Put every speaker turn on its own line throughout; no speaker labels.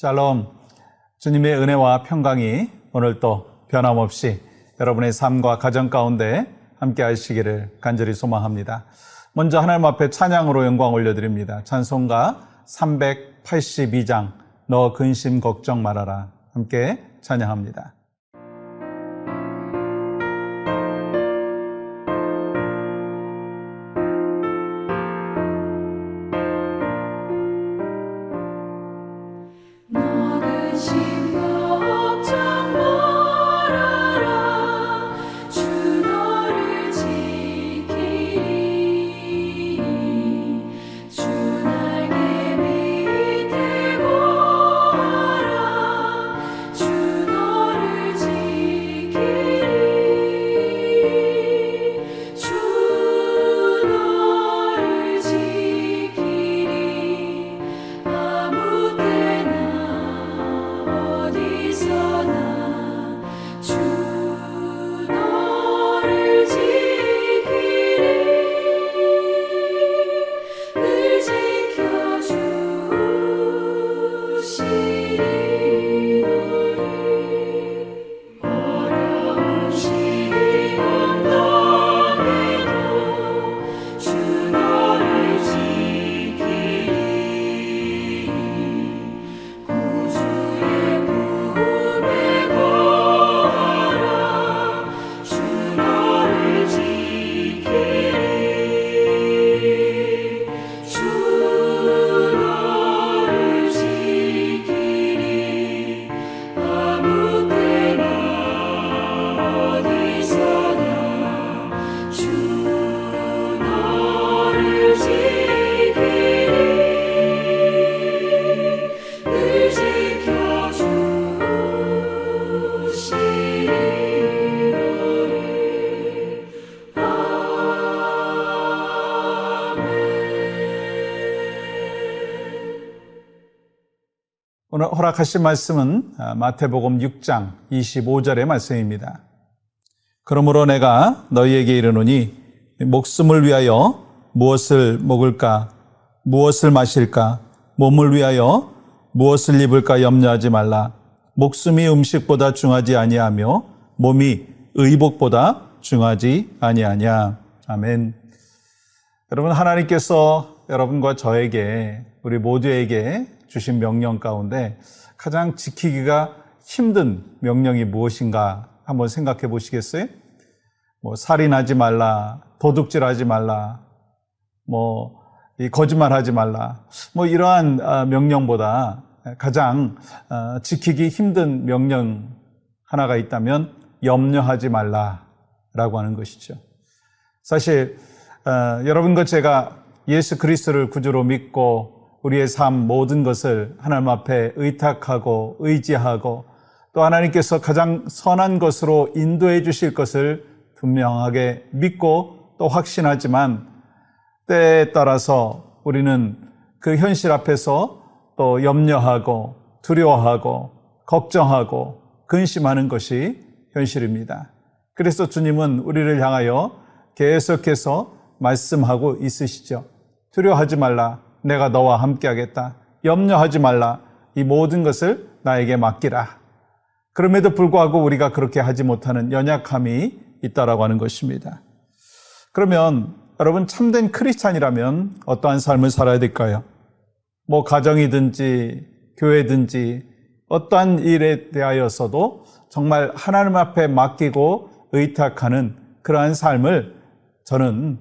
샬롬, 주님의 은혜와 평강이 오늘도 변함없이 여러분의 삶과 가정 가운데 함께 하시기를 간절히 소망합니다. 먼저 하나님 앞에 찬양으로 영광 올려드립니다. 찬송가 382장 너 근심 걱정 말아라, 함께 찬양합니다. 오늘 허락하신 말씀은 마태복음 6장 25절의 말씀입니다. 그러므로 내가 너희에게 이르노니 목숨을 위하여 무엇을 먹을까, 무엇을 마실까, 몸을 위하여 무엇을 입을까 염려하지 말라. 목숨이 음식보다 중하지 아니하며 몸이 의복보다 중하지 아니하냐. 아멘. 여러분, 하나님께서 여러분과 저에게, 우리 모두에게 주신 명령 가운데 가장 지키기가 힘든 명령이 무엇인가 한번 생각해 보시겠어요? 살인하지 말라, 도둑질하지 말라, 거짓말하지 말라, 이러한 명령보다 가장 지키기 힘든 명령 하나가 있다면 염려하지 말라라고 하는 것이죠. 사실 여러분과 제가 예수 그리스도를 구주로 믿고 우리의 삶 모든 것을 하나님 앞에 의탁하고 의지하고 또 하나님께서 가장 선한 것으로 인도해 주실 것을 분명하게 믿고 또 확신하지만 때에 따라서 우리는 그 현실 앞에서 또 염려하고 두려워하고 걱정하고 근심하는 것이 현실입니다. 그래서 주님은 우리를 향하여 계속해서 말씀하고 있으시죠. 두려워하지 말라. 내가 너와 함께 하겠다. 염려하지 말라. 이 모든 것을 나에게 맡기라. 그럼에도 불구하고 우리가 그렇게 하지 못하는 연약함이 있다라고 하는 것입니다. 그러면 여러분, 참된 크리스찬이라면 어떠한 삶을 살아야 될까요? 가정이든지 교회든지 어떠한 일에 대하여서도 정말 하나님 앞에 맡기고 의탁하는 그러한 삶을 저는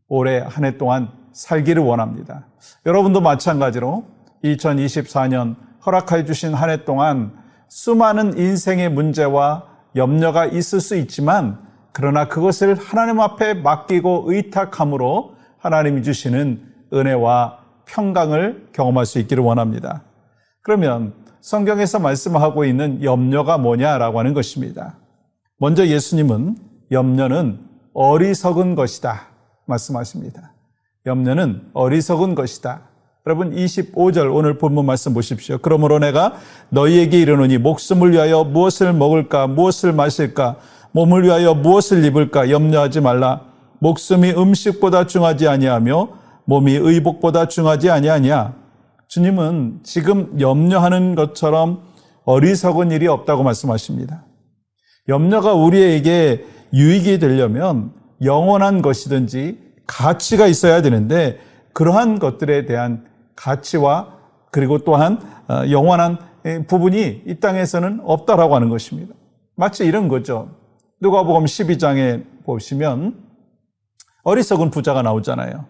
올해 한 해 동안 살기를 원합니다. 여러분도 마찬가지로 2024년 허락해 주신 한 해 동안 수많은 인생의 문제와 염려가 있을 수 있지만 그러나 그것을 하나님 앞에 맡기고 의탁함으로 하나님이 주시는 은혜와 평강을 경험할 수 있기를 원합니다. 그러면 성경에서 말씀하고 있는 염려가 뭐냐라고 하는 것입니다. 먼저 예수님은 염려는 어리석은 것이다 말씀하십니다. 염려는 어리석은 것이다. 여러분, 25절 오늘 본문 말씀 보십시오. 그러므로 내가 너희에게 이르노니 목숨을 위하여 무엇을 먹을까, 무엇을 마실까, 몸을 위하여 무엇을 입을까 염려하지 말라. 목숨이 음식보다 중하지 아니하며 몸이 의복보다 중하지 아니하냐. 주님은 지금 염려하는 것처럼 어리석은 일이 없다고 말씀하십니다. 염려가 우리에게 유익이 되려면 영원한 것이든지 가치가 있어야 되는데 그러한 것들에 대한 가치와 그리고 또한 영원한 부분이 이 땅에서는 없다라고 하는 것입니다. 마치 이런 거죠. 누가복음 12장에 보시면 어리석은 부자가 나오잖아요.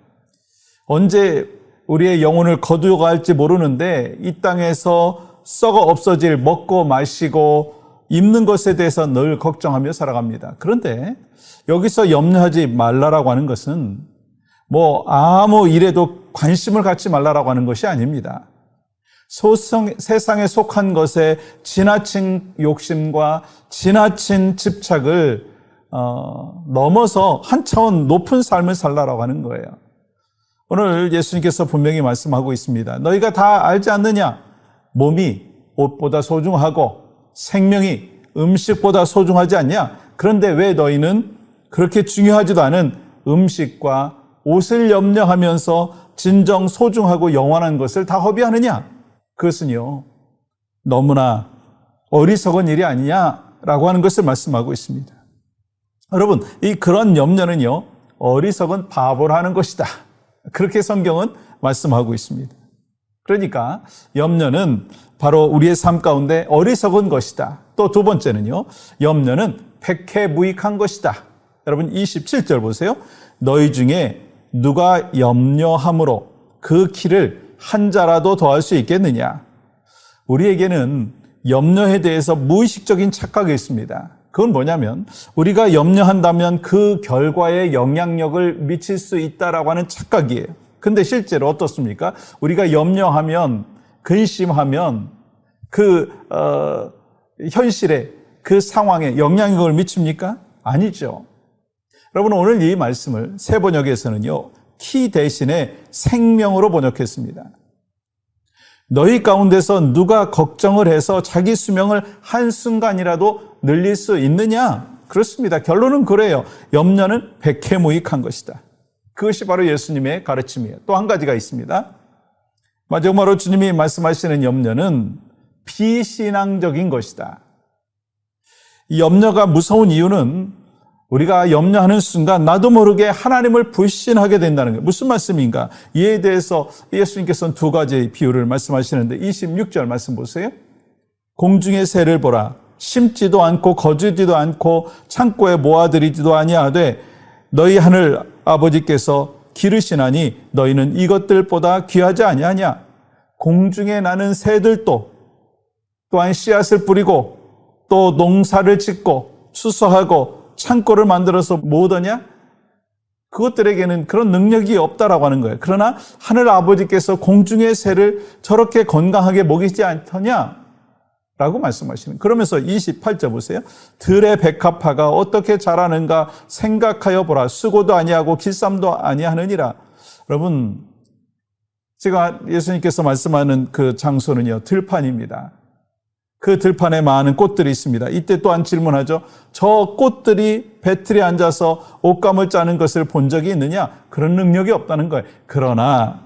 언제 우리의 영혼을 거두어갈지 모르는데 이 땅에서 썩어 없어질 먹고 마시고 입는 것에 대해서 늘 걱정하며 살아갑니다. 그런데 여기서 염려하지 말라라고 하는 것은 아무 일에도 관심을 갖지 말라라고 하는 것이 아닙니다. 세상에 속한 것에 지나친 욕심과 지나친 집착을 넘어서 한 차원 높은 삶을 살라라고 하는 거예요. 오늘 예수님께서 분명히 말씀하고 있습니다. 너희가 다 알지 않느냐? 몸이 옷보다 소중하고 생명이 음식보다 소중하지 않냐? 그런데 왜 너희는 그렇게 중요하지도 않은 음식과 옷을 염려하면서 진정 소중하고 영원한 것을 다 허비하느냐? 그것은요, 너무나 어리석은 일이 아니냐라고 하는 것을 말씀하고 있습니다. 여러분, 그런 염려는요, 어리석은 바보를 하는 것이다. 그렇게 성경은 말씀하고 있습니다. 그러니까 염려는 바로 우리의 삶 가운데 어리석은 것이다. 또 두 번째는요, 염려는 백해무익한 것이다. 여러분 27절 보세요. 너희 중에 누가 염려함으로 그 키를 한 자라도 더할 수 있겠느냐. 우리에게는 염려에 대해서 무의식적인 착각이 있습니다. 그건 뭐냐면 우리가 염려한다면 그 결과에 영향력을 미칠 수 있다라고 하는 착각이에요. 근데 실제로 어떻습니까? 우리가 염려하면, 근심하면 현실에, 그 상황에 영향력을 미칩니까? 아니죠. 여러분, 오늘 이 말씀을 새 번역에서는요, 키 대신에 생명으로 번역했습니다. 너희 가운데서 누가 걱정을 해서 자기 수명을 한순간이라도 늘릴 수 있느냐? 그렇습니다. 결론은 그래요. 염려는 백해무익한 것이다. 그것이 바로 예수님의 가르침이에요. 또 한 가지가 있습니다. 마지막으로 주님이 말씀하시는 염려는 비신앙적인 것이다. 이 염려가 무서운 이유는 우리가 염려하는 순간 나도 모르게 하나님을 불신하게 된다는 거예요. 무슨 말씀인가? 이에 대해서 예수님께서는 두 가지 비유를 말씀하시는데 26절 말씀 보세요. 공중의 새를 보라. 심지도 않고 거두지도 않고 창고에 모아들이지도 아니하되 너희 하늘 아버지께서 기르시나니 너희는 이것들보다 귀하지 아니하냐. 공중에 나는 새들도 또한 씨앗을 뿌리고 또 농사를 짓고 추수하고 창고를 만들어서 모으더냐? 그것들에게는 그런 능력이 없다라고 하는 거예요. 그러나 하늘 아버지께서 공중의 새를 저렇게 건강하게 먹이지 않더냐? 라고 말씀하시는. 그러면서 28절 보세요. 들의 백합화가 어떻게 자라는가 생각하여 보라. 수고도 아니하고 길쌈도 아니하느니라. 여러분, 제가 예수님께서 말씀하는 그 장소는요, 들판입니다. 그 들판에 많은 꽃들이 있습니다. 이때 또한 질문하죠. 저 꽃들이 배틀에 앉아서 옷감을 짜는 것을 본 적이 있느냐? 그런 능력이 없다는 거예요. 그러나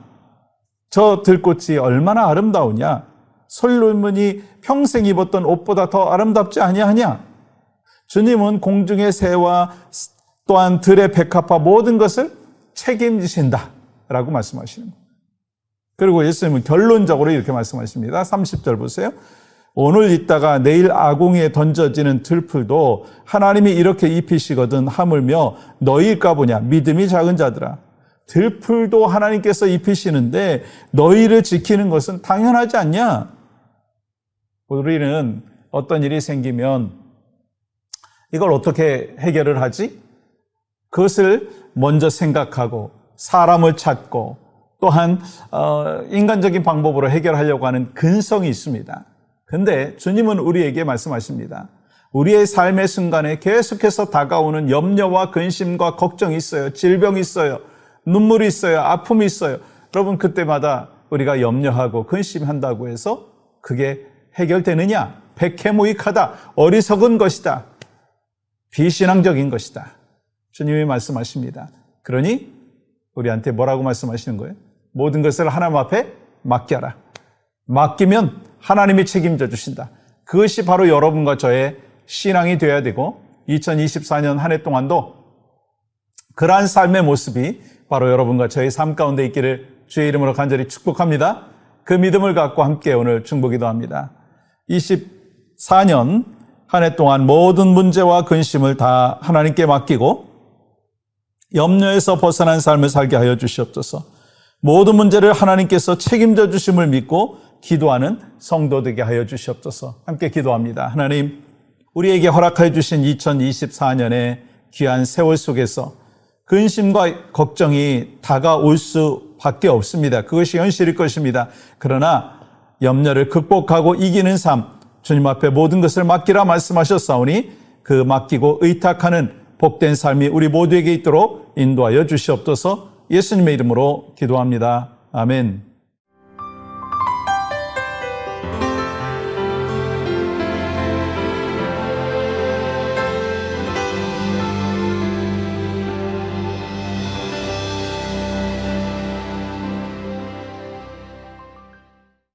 저 들꽃이 얼마나 아름다우냐? 솔로몬이 평생 입었던 옷보다 더 아름답지 아니하냐? 주님은 공중의 새와 또한 들의 백합화 모든 것을 책임지신다 라고 말씀하시는 거예요. 그리고 예수님은 결론적으로 이렇게 말씀하십니다. 30절 보세요. 오늘 있다가 내일 아궁이에 던져지는 들풀도 하나님이 이렇게 입히시거든 하물며 너희일까 보냐. 믿음이 작은 자들아. 들풀도 하나님께서 입히시는데 너희를 지키는 것은 당연하지 않냐? 우리는 어떤 일이 생기면 이걸 어떻게 해결을 하지? 그것을 먼저 생각하고 사람을 찾고 또한 인간적인 방법으로 해결하려고 하는 근성이 있습니다. 근데 주님은 우리에게 말씀하십니다. 우리의 삶의 순간에 계속해서 다가오는 염려와 근심과 걱정이 있어요. 질병이 있어요. 눈물이 있어요. 아픔이 있어요. 여러분, 그때마다 우리가 염려하고 근심한다고 해서 그게 해결되느냐? 백해무익하다. 어리석은 것이다. 비신앙적인 것이다. 주님이 말씀하십니다. 그러니 우리한테 뭐라고 말씀하시는 거예요? 모든 것을 하나님 앞에 맡겨라. 맡기면 하나님이 책임져 주신다. 그것이 바로 여러분과 저의 신앙이 되어야 되고 2024년 한 해 동안도 그러한 삶의 모습이 바로 여러분과 저의 삶 가운데 있기를 주의 이름으로 간절히 축복합니다. 그 믿음을 갖고 함께 오늘 중보기도합니다. 24년 한 해 동안 모든 문제와 근심을 다 하나님께 맡기고 염려에서 벗어난 삶을 살게 하여 주시옵소서. 모든 문제를 하나님께서 책임져 주심을 믿고 기도하는 성도 되게 하여 주시옵소서. 함께 기도합니다. 하나님, 우리에게 허락하여 주신 2024년의 귀한 세월 속에서 근심과 걱정이 다가올 수밖에 없습니다. 그것이 현실일 것입니다. 그러나 염려를 극복하고 이기는 삶, 주님 앞에 모든 것을 맡기라 말씀하셨사오니 그 맡기고 의탁하는 복된 삶이 우리 모두에게 있도록 인도하여 주시옵소서. 예수님의 이름으로 기도합니다. 아멘.